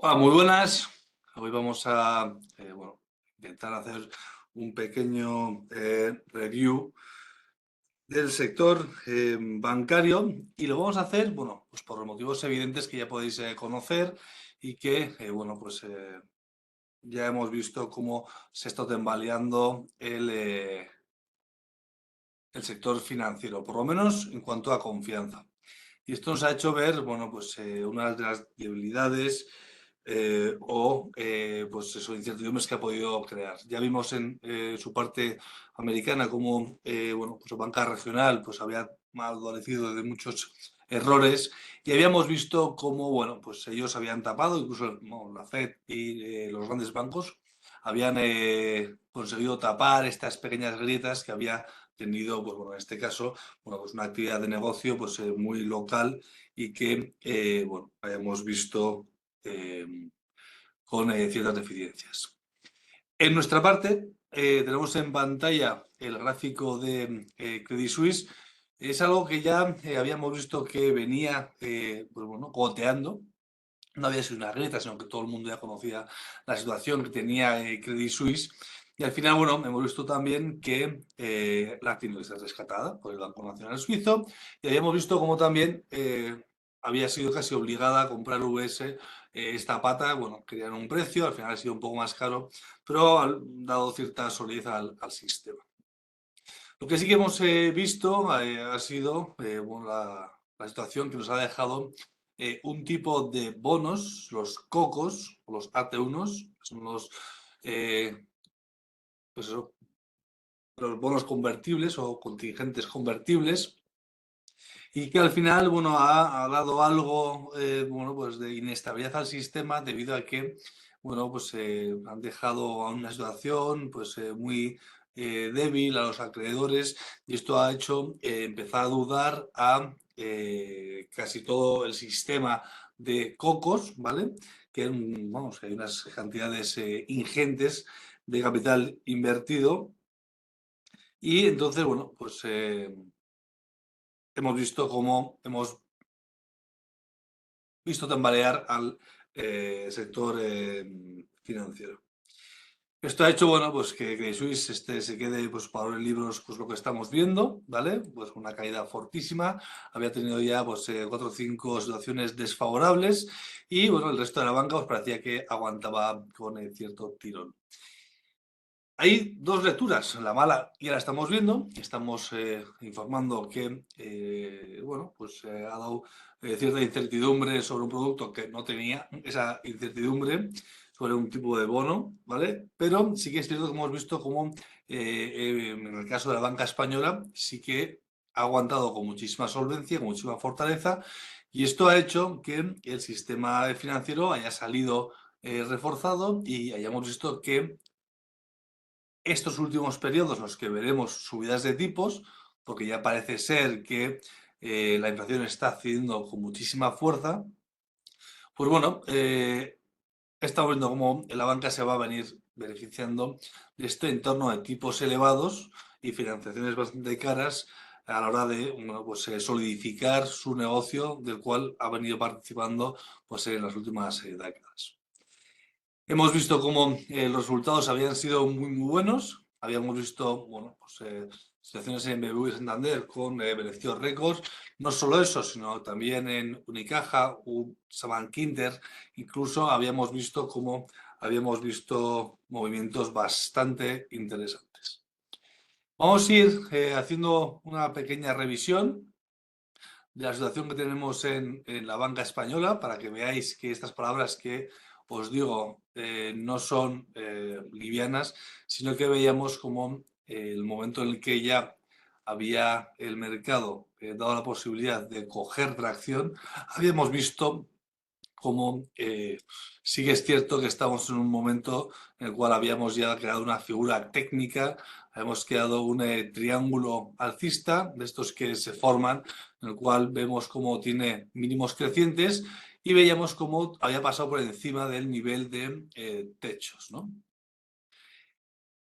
Hola, muy buenas. Hoy vamos a intentar hacer un pequeño review del sector bancario y lo vamos a hacer, bueno, pues por motivos evidentes que ya podéis conocer y que, ya hemos visto cómo se está tambaleando el sector financiero, por lo menos en cuanto a confianza. Y esto nos ha hecho ver, bueno, pues una de las debilidades pues eso, incertidumbres que ha podido crear. Ya vimos en su parte americana cómo, bueno, pues su banca regional pues había adolecido de muchos errores y habíamos visto cómo, bueno, pues ellos habían tapado, incluso bueno, la Fed y los grandes bancos habían conseguido tapar estas pequeñas grietas que había tenido, pues bueno, en este caso, bueno, pues una actividad de negocio pues muy local y que, bueno, hayamos visto eh, con ciertas deficiencias. En nuestra parte, tenemos en pantalla el gráfico de Credit Suisse. Es algo que ya habíamos visto que venía pues bueno, goteando. No había sido una grieta, sino que todo el mundo ya conocía la situación que tenía Credit Suisse. Y al final, bueno, hemos visto también que la ha tenido que ser rescatada por el Banco Nacional Suizo y habíamos visto cómo también había sido casi obligada a comprar VS esta pata. Bueno, querían un precio, al final ha sido un poco más caro, pero ha dado cierta solidez al sistema. Lo que sí que hemos visto ha sido bueno, la situación que nos ha dejado un tipo de bonos, los COCOS, o los AT1, que son eh, pues eso, los bonos convertibles o contingentes convertibles, y que al final bueno, ha dado algo bueno, pues de inestabilidad al sistema debido a que bueno, pues, han dejado a una situación pues, muy débil a los acreedores y esto ha hecho empezar a dudar a casi todo el sistema de cocos, ¿vale? Que vamos, hay unas cantidades ingentes de capital invertido y entonces, bueno, pues hemos visto cómo hemos visto tambalear al sector financiero. Esto ha hecho, bueno, pues que Credit Suisse se quede pues, para en libros pues, lo que estamos viendo, ¿vale? Pues una caída fortísima. Había tenido ya pues, 4 o 5 situaciones desfavorables y, bueno, el resto de la banca pues, parecía que aguantaba con cierto tirón. Hay dos lecturas, la mala ya la estamos viendo, estamos informando que bueno, pues ha dado cierta incertidumbre sobre un producto que no tenía esa incertidumbre sobre un tipo de bono, ¿vale? Pero sí que es cierto que hemos visto cómo en el caso de la banca española sí que ha aguantado con muchísima solvencia, con muchísima fortaleza y esto ha hecho que el sistema financiero haya salido reforzado y hayamos visto que estos últimos periodos, los que veremos subidas de tipos, porque ya parece ser que la inflación está accediendo con muchísima fuerza, pues bueno, estamos viendo cómo la banca se va a venir beneficiando de este entorno de tipos elevados y financiaciones bastante caras a la hora de bueno, pues, solidificar su negocio del cual ha venido participando pues, en las últimas décadas. Hemos visto cómo los resultados habían sido muy buenos. Habíamos visto, bueno, pues, situaciones en BBV y Santander con beneficios récords. No solo eso, sino también en Unicaja, Bankinter. Incluso habíamos visto cómo habíamos visto movimientos bastante interesantes. Vamos a ir haciendo una pequeña revisión de la situación que tenemos en la banca española para que veáis que estas palabras que os digo no son livianas, sino que veíamos como el momento en el que ya había el mercado dado la posibilidad de coger tracción, habíamos visto como sí que es cierto que estamos en un momento en el cual habíamos ya creado una figura técnica, habíamos creado un triángulo alcista de estos que se forman, en el cual vemos cómo tiene mínimos crecientes y veíamos cómo había pasado por encima del nivel de techos, ¿no?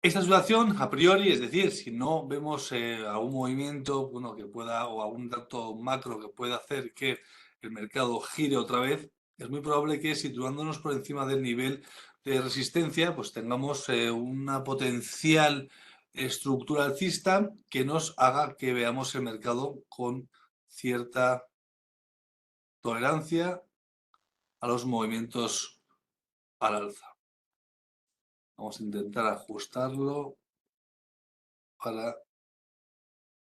Esta situación, a priori, es decir, si no vemos algún movimiento bueno, que pueda, o algún dato macro que pueda hacer que el mercado gire otra vez, es muy probable que situándonos por encima del nivel de resistencia, pues tengamos una potencial estructura alcista que nos haga que veamos el mercado con cierta tolerancia a los movimientos al alza. Vamos a intentar ajustarlo para,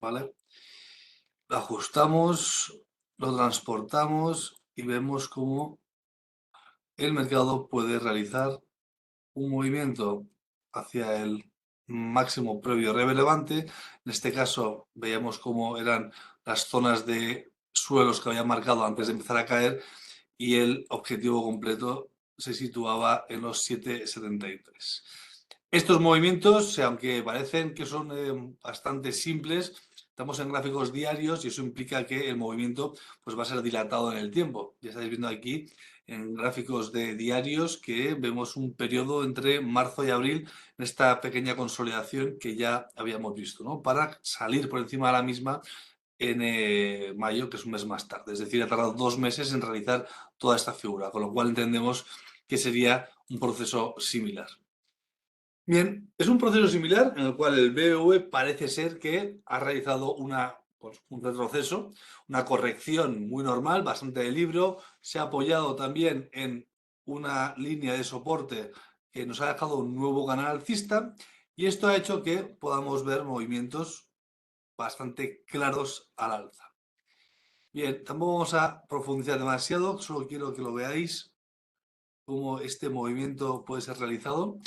¿vale? Lo ajustamos, lo transportamos y vemos cómo el mercado puede realizar un movimiento hacia el máximo previo relevante. En este caso veíamos cómo eran las zonas de suelos que había marcado antes de empezar a caer y el objetivo completo se situaba en los 7,73. Estos movimientos, aunque parecen que son bastante simples, estamos en gráficos diarios y eso implica que el movimiento pues, va a ser dilatado en el tiempo. Ya estáis viendo aquí en gráficos de diarios que vemos un periodo entre marzo y abril en esta pequeña consolidación que ya habíamos visto, ¿no? Para salir por encima de la misma en mayo, que es un mes más tarde. Es decir, ha tardado 2 meses en realizar toda esta figura, con lo cual entendemos que sería un proceso similar. Bien, es un proceso similar en el cual el BBV parece ser que ha realizado un retroceso, una corrección muy normal, bastante de libro, se ha apoyado también en una línea de soporte que nos ha dejado un nuevo canal alcista y esto ha hecho que podamos ver movimientos bastante claros al alza. Bien, tampoco vamos a profundizar demasiado, solo quiero que lo veáis cómo este movimiento puede ser realizado.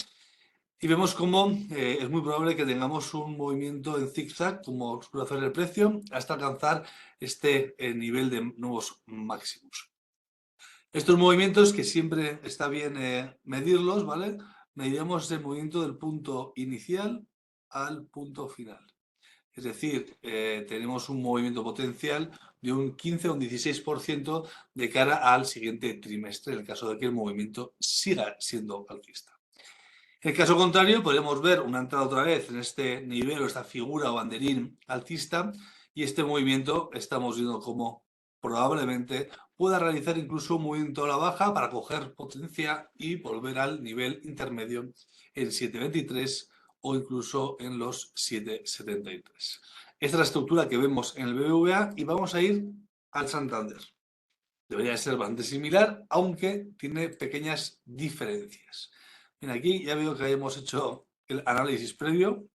Y vemos cómo es muy probable que tengamos un movimiento en zigzag, como suele hacer el precio, hasta alcanzar este nivel de nuevos máximos. Estos movimientos, que siempre está bien medirlos, ¿vale? Mediremos el movimiento del punto inicial al punto final. Es decir, tenemos un movimiento potencial de un 15 o un 16% de cara al siguiente trimestre, en el caso de que el movimiento siga siendo alcista. En el caso contrario, podemos ver una entrada otra vez en este nivel o esta figura o banderín alcista y este movimiento estamos viendo cómo probablemente pueda realizar incluso un movimiento a la baja para coger potencia y volver al nivel intermedio en 7,23 o incluso en los 7,73. Esta es la estructura que vemos en el BBVA y vamos a ir al Santander. Debería ser bastante similar, aunque tiene pequeñas diferencias. Bien, aquí ya veo que hemos hecho el análisis previo,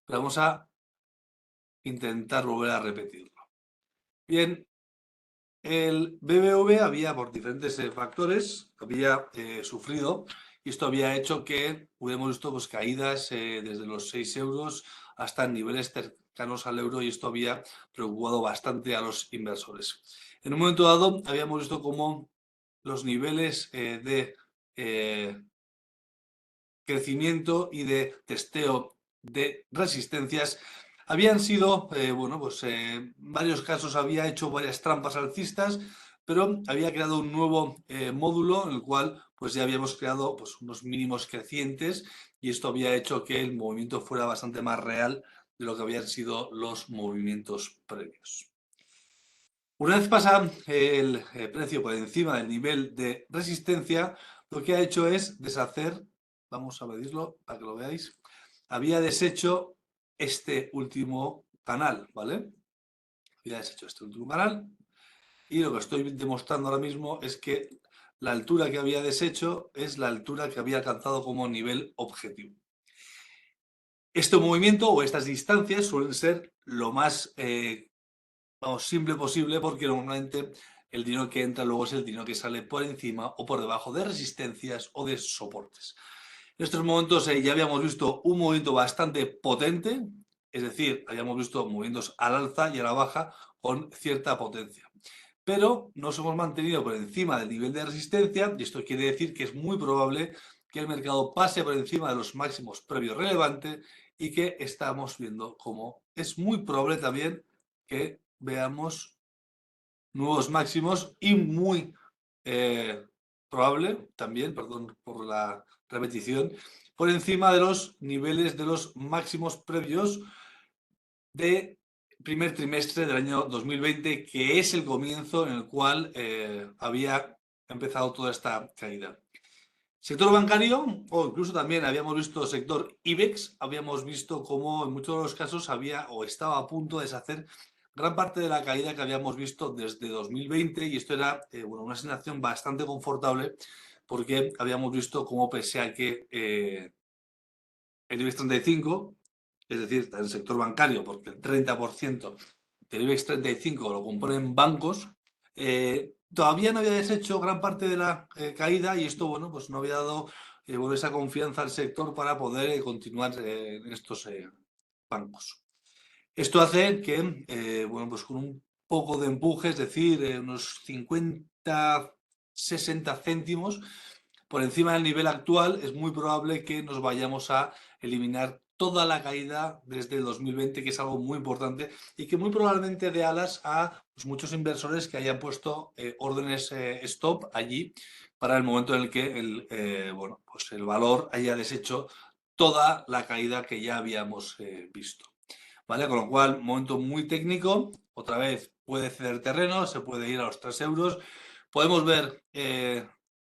pero vamos a intentar volver a repetirlo. Bien, el BBV había, por diferentes factores, había sufrido y esto había hecho que hubiéramos visto pues, caídas desde los 6 euros hasta niveles cercanos al euro y esto había preocupado bastante a los inversores. En un momento dado habíamos visto cómo los niveles de crecimiento y de testeo de resistencias habían sido, bueno, pues en varios casos había hecho varias trampas alcistas, pero había creado un nuevo módulo en el cual pues ya habíamos creado pues, unos mínimos crecientes y esto había hecho que el movimiento fuera bastante más real de lo que habían sido los movimientos previos. Una vez pasa el precio por encima del nivel de resistencia, lo que ha hecho es deshacer, vamos a medirlo para que lo veáis, había deshecho este último canal, ¿vale? Había deshecho este último canal y lo que estoy demostrando ahora mismo es que la altura que había deshecho es la altura que había alcanzado como nivel objetivo. Este movimiento o estas distancias suelen ser lo más simple posible porque normalmente el dinero que entra luego es el dinero que sale por encima o por debajo de resistencias o de soportes. En estos momentos ya habíamos visto un movimiento bastante potente, es decir, habíamos visto movimientos al alza y a la baja con cierta potencia. Pero nos hemos mantenido por encima del nivel de resistencia y esto quiere decir que es muy probable que el mercado pase por encima de los máximos previos relevantes y que estamos viendo cómo es muy probable también que veamos nuevos máximos y muy probable también, perdón por la repetición, por encima de los niveles de los máximos previos de primer trimestre del año 2020, que es el comienzo en el cual había ha empezado toda esta caída. Sector bancario, o incluso también habíamos visto sector IBEX, habíamos visto cómo en muchos de los casos había o estaba a punto de deshacer gran parte de la caída que habíamos visto desde 2020, y esto era una sensación bastante confortable, porque habíamos visto cómo, pese a que el IBEX 35, es decir, el sector bancario, porque el 30% del IBEX 35 lo componen bancos, todavía no había deshecho gran parte de la caída, y esto, bueno, pues no había dado esa confianza al sector para poder continuar en estos bancos. Esto hace que, pues con un poco de empuje, es decir, unos 50, 60 céntimos por encima del nivel actual, es muy probable que nos vayamos a eliminar toda la caída desde el 2020, que es algo muy importante y que muy probablemente dé alas a muchos inversores que hayan puesto órdenes stop allí para el momento en el que el valor haya deshecho toda la caída que ya habíamos visto. ¿Vale? Con lo cual, momento muy técnico, otra vez puede ceder terreno, se puede ir a los 3 euros. Podemos ver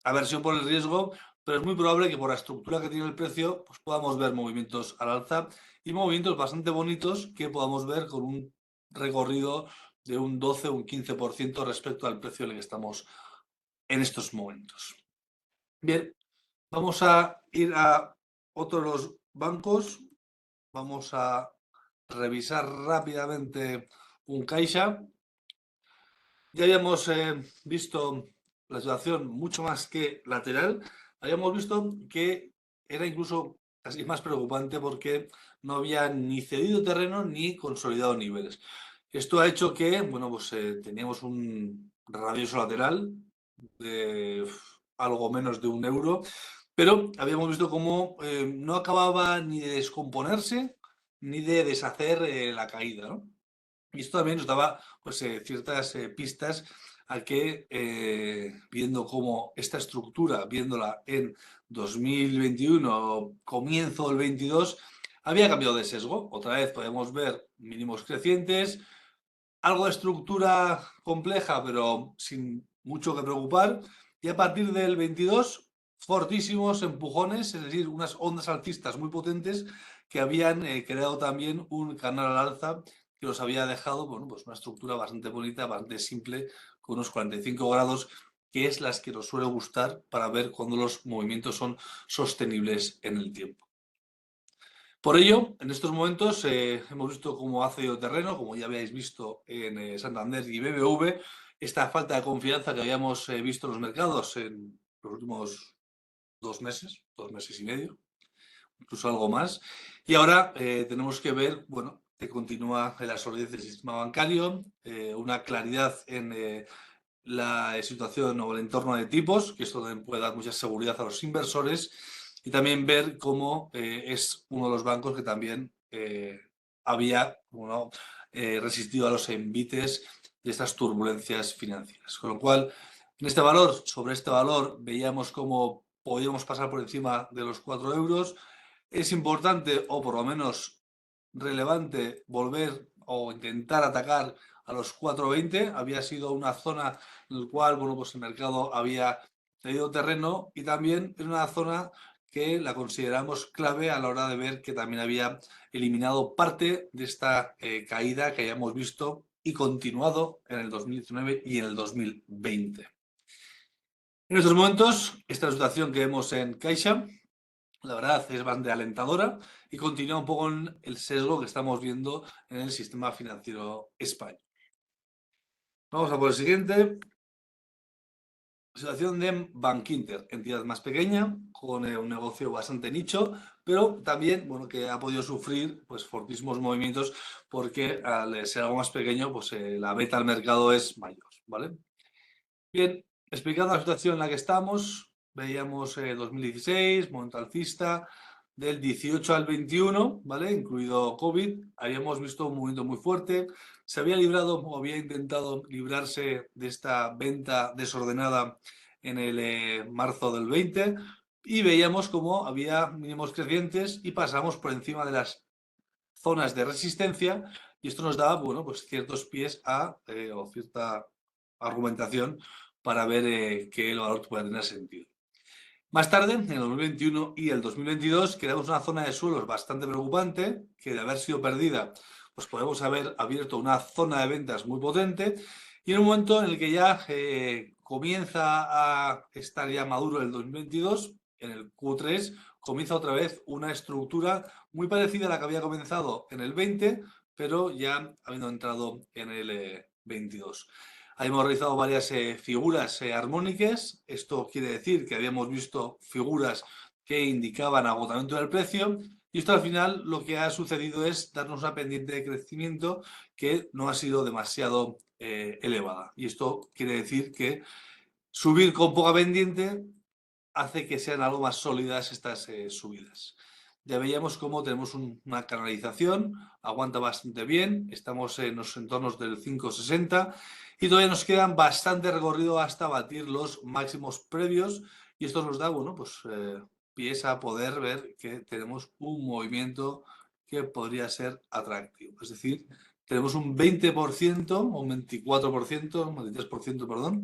aversión por el riesgo, pero es muy probable que por la estructura que tiene el precio, pues podamos ver movimientos al alza y movimientos bastante bonitos que podamos ver con un recorrido de un 12 o un 15% respecto al precio en el que estamos en estos momentos. Bien, vamos a ir a otro de los bancos. Vamos a revisar rápidamente un Caixa. Ya habíamos visto la situación mucho más que lateral. Habíamos visto que era incluso casi más preocupante, porque no había ni cedido terreno ni consolidado niveles. Esto ha hecho que, teníamos un radioso lateral de algo menos de 1 euro, pero habíamos visto cómo no acababa ni de descomponerse ni de deshacer la caída, ¿no? Y esto también nos daba ciertas pistas a que, viendo cómo esta estructura, viéndola en 2021, comienzo del 22, había cambiado de sesgo. Otra vez podemos ver mínimos crecientes, algo de estructura compleja, pero sin mucho que preocupar. Y a partir del 22, fortísimos empujones, es decir, unas ondas alcistas muy potentes que habían creado también un canal al alza que nos había dejado una estructura bastante bonita, bastante simple, con unos 45 grados, que es las que nos suele gustar para ver cuando los movimientos son sostenibles en el tiempo. Por ello, en estos momentos hemos visto cómo ha cedido terreno, como ya habéis visto en Santander y BBV, esta falta de confianza que habíamos visto en los mercados en los últimos 2 meses y medio, incluso algo más. Y ahora tenemos que ver, que continúa la solidez del sistema bancario, una claridad en la situación o el entorno de tipos, que esto también puede dar mucha seguridad a los inversores, y también ver cómo es uno de los bancos que también había resistido a los envites de estas turbulencias financieras. Con lo cual, sobre este valor, veíamos cómo podíamos pasar por encima de los 4 euros. Es importante, o por lo menos relevante, volver o intentar atacar a los 4,20. Había sido una zona en la cual el mercado había cedido terreno, y también es una zona que la consideramos clave a la hora de ver que también había eliminado parte de esta caída que hayamos visto y continuado en el 2019 y en el 2020. En estos momentos, esta situación que vemos en Caixa, la verdad es bastante alentadora y continúa un poco en el sesgo que estamos viendo en el sistema financiero español. Vamos a por el siguiente. Situación de Bankinter, entidad más pequeña, con un negocio bastante nicho, pero también que ha podido sufrir fortísimos movimientos, porque al ser algo más pequeño, la beta al mercado es mayor, ¿vale? Bien, explicando la situación en la que estamos, veíamos 2016, momento alcista, del 18 al 21, ¿vale? Incluido COVID, habíamos visto un movimiento muy fuerte. Se había librado o había intentado librarse de esta venta desordenada en el marzo del 20, y veíamos cómo había mínimos crecientes y pasamos por encima de las zonas de resistencia, y esto nos daba ciertos pies a o cierta argumentación para ver que el valor pueda tener sentido. Más tarde, en el 2021 y el 2022, creamos una zona de suelos bastante preocupante, que de haber sido perdida, pues podemos haber abierto una zona de ventas muy potente, y en un momento en el que ya comienza a estar ya maduro el 2022, en el Q3, comienza otra vez una estructura muy parecida a la que había comenzado en el 20, pero ya habiendo entrado en el 22. Ahí hemos realizado varias figuras armónicas. Esto quiere decir que habíamos visto figuras que indicaban agotamiento del precio, y esto al final lo que ha sucedido es darnos una pendiente de crecimiento que no ha sido demasiado elevada. Y esto quiere decir que subir con poca pendiente hace que sean algo más sólidas estas subidas. Ya veíamos cómo tenemos una canalización, aguanta bastante bien, estamos en los entornos del 5,60 y todavía nos quedan bastante recorrido hasta batir los máximos previos, y esto nos da, bueno, pues pies a poder ver que tenemos un movimiento que podría ser atractivo. Es decir, tenemos un 20% o un 24%, un 23%, perdón,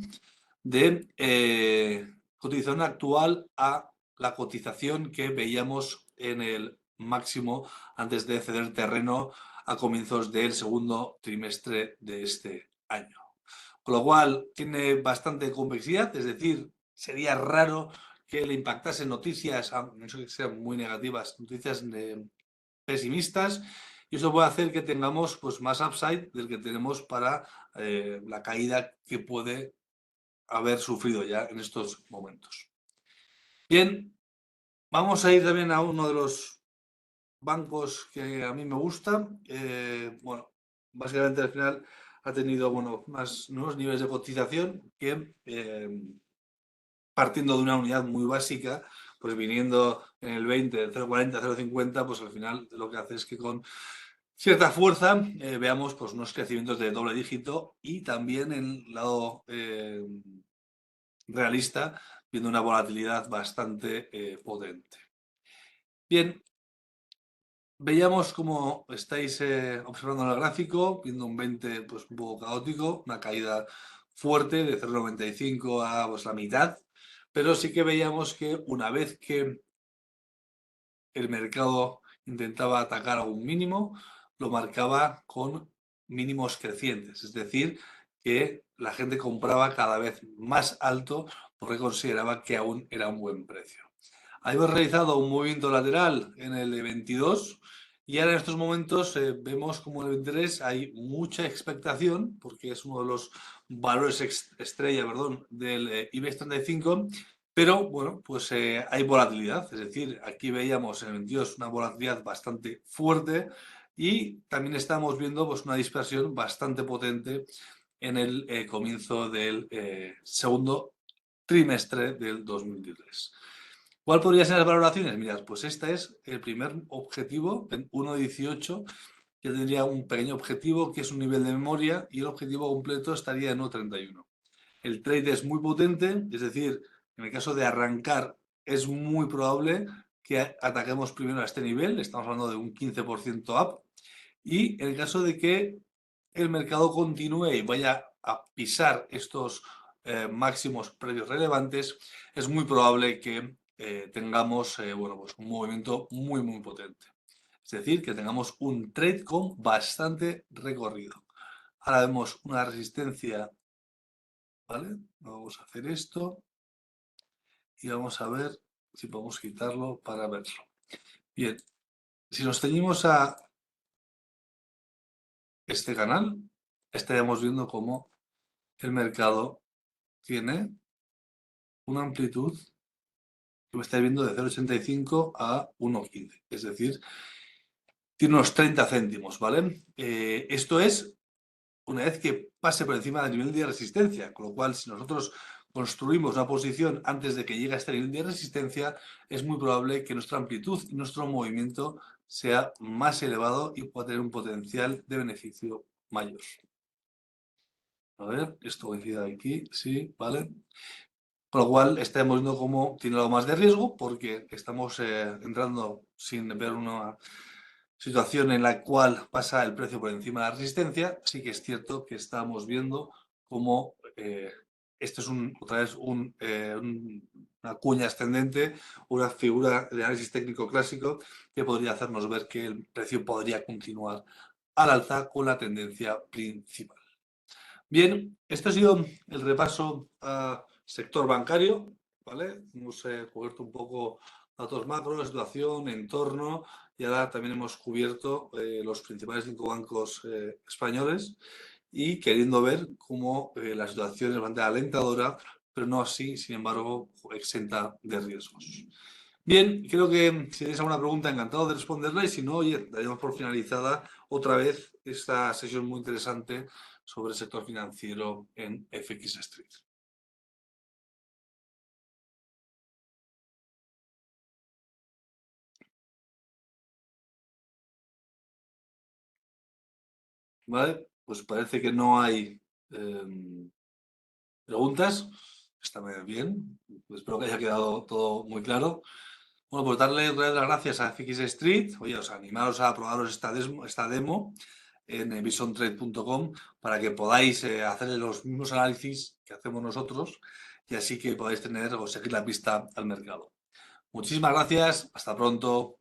de cotización actual a la cotización que veíamos en el máximo antes de ceder terreno a comienzos del segundo trimestre de este año. Con lo cual tiene bastante complejidad, es decir, sería raro que le impactasen noticias, a no ser que sean muy negativas, noticias pesimistas, y eso puede hacer que tengamos pues, más upside del que tenemos para la caída que puede haber sufrido ya en estos momentos. Bien, vamos a ir también a uno de los bancos que a mí me gusta. Bueno, básicamente al final ha tenido más nuevos niveles de cotización que partiendo de una unidad muy básica, pues viniendo en el 20, 0,40, 0,50, pues al final lo que hace es que con cierta fuerza veamos pues unos crecimientos de doble dígito, y también en el lado realista, viendo una volatilidad bastante potente. Bien, veíamos como estáis observando en el gráfico, viendo un 20 pues un poco caótico, una caída fuerte de 0,95 a pues, la mitad, pero sí que veíamos que una vez que el mercado intentaba atacar a un mínimo, lo marcaba con mínimos crecientes, es decir, que la gente compraba cada vez más alto porque consideraba que aún era un buen precio. Hemos realizado un movimiento lateral en el 22, y ahora en estos momentos vemos como en el 23 hay mucha expectación porque es uno de los valores estrella, perdón, del IBEX 35, pero bueno, pues hay volatilidad, es decir, aquí veíamos en el 22 una volatilidad bastante fuerte, y también estamos viendo pues una dispersión bastante potente en el comienzo del segundo trimestre del 2023. ¿Cuál podría ser las valoraciones? Mirad, pues este es el primer objetivo en 1,18, que tendría un pequeño objetivo que es un nivel de memoria, y el objetivo completo estaría en 1,31. El trade es muy potente, es decir, en el caso de arrancar es muy probable que ataquemos primero a este nivel, estamos hablando de un 15% up, y en el caso de que el mercado continúe y vaya a pisar estos máximos previos relevantes, es muy probable que tengamos bueno, pues un movimiento muy potente. Es decir, que tengamos un trade con bastante recorrido. Ahora vemos una resistencia, ¿vale? Vamos a hacer esto y vamos a ver si podemos quitarlo para verlo. Bien, si nos ceñimos a este canal, estaríamos viendo cómo el mercado tiene una amplitud que me estáis viendo de 0,85 a 1,15. Es decir, tiene unos 30 céntimos, ¿vale? Esto es una vez que pase por encima del nivel de resistencia, con lo cual si nosotros construimos una posición antes de que llegue a este nivel de resistencia, es muy probable que nuestra amplitud y nuestro movimiento sea más elevado y pueda tener un potencial de beneficio mayor. A ver, esto coincide aquí, sí, ¿vale? Con lo cual estamos viendo cómo tiene algo más de riesgo porque estamos entrando sin ver una situación en la cual pasa el precio por encima de la resistencia. Sí que es cierto que estamos viendo cómo esto es otra vez una cuña ascendente, una figura de análisis técnico clásico que podría hacernos ver que el precio podría continuar al alza con la tendencia principal. Bien, esto ha sido el repaso a sector bancario, ¿vale? Hemos cubierto un poco datos macro, situación, entorno, y ahora también hemos cubierto los principales 5 bancos españoles y queriendo ver cómo la situación es bastante alentadora, pero no así, sin embargo, exenta de riesgos. Bien, creo que si tenéis alguna pregunta, encantado de responderla, y si no, oye, daríamos por finalizada otra vez esta sesión muy interesante sobre el sector financiero en FX Street. ¿Vale? Pues parece que no hay preguntas. Está bien. Espero que haya quedado todo muy claro. Bueno, pues darle otra vez las gracias a FX Street. Oye, os animaros a probaros esta demo en visiontrade.com para que podáis hacer los mismos análisis que hacemos nosotros y así que podáis tener o seguir la pista al mercado. Muchísimas gracias. Hasta pronto.